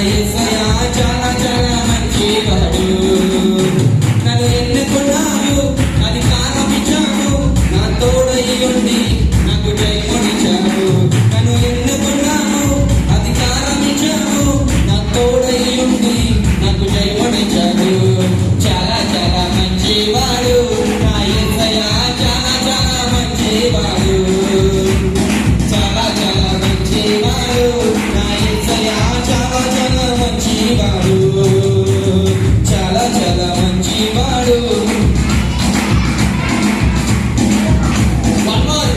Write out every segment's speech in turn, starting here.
యేసయ్యా చాలా చాలా మంచివాడు. నన్ను ఎన్నుకున్నావు, అధికారం ఇచ్చావు, నా తోడై ఉండి నాకు జయమునిచ్చావు. నన్ను ఎన్నుకున్నావు, అధికారం ఇచ్చావు, నా తోడై ఉండి నాకు జయమునిచ్చావు. చాలా చాలా మంచివాడు నా యేసయ్యా చాలా చాలా మంచివాడు. చాలా చాలా మంచివాడు నా యేసయ్యా చాలా చాలా మంచివాడు. చాలా చాలా మంచివాడు. One more.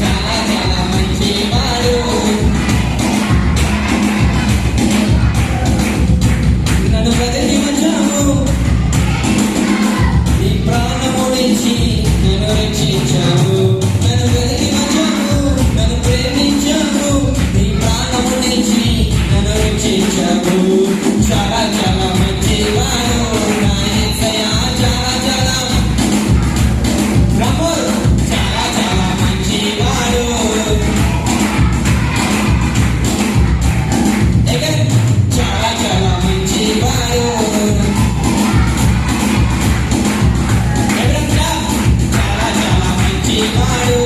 చాలా చాలా మంచివాడు. నన్ను బ్రతికి వచ్చావు, నీ ప్రాణమునిచ్చి నన్ను రక్షించావు. నన్ను బ్రతికి వచ్చావు, నన్ను ప్రేమించావు, నీ ప్రాణమునిచ్చి నన్ను రక్షించావు. చాలా చాలా మంచివాడు నా యేసయ్యా చాలా చాలా రమోర్ చాలా చాలా మంచివాడు. Again, చాలా చాలా మంచివాడు. Everyone clap. చాలా చాలా మంచివాడు.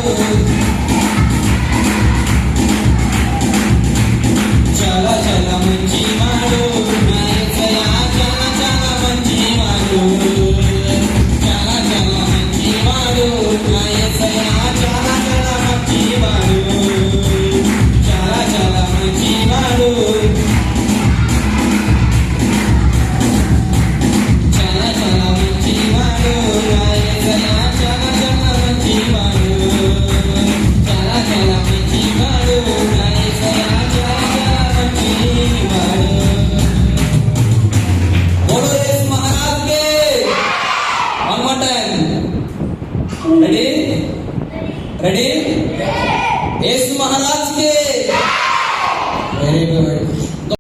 చాలా చాలా మంచివాడు నా యేసయ్యా చాలా చాలా మంచివాడు. చాలా చాలా మంచివాడు నా యేసయ్యా చాలా చాలా మంచివాడు. చాలా చాలా మంచివాడు. చాలా చాలా మంచివాడు నా యేసయ్యా చాలా చాలా మంచివాడు. చాలా చాలా మంచివాడు నా యేసయ్యా చాలా చాలా మంచివాడు. बोलो यीशु महाराज के. One more time. Ready? Ready? यीशु महाराज के.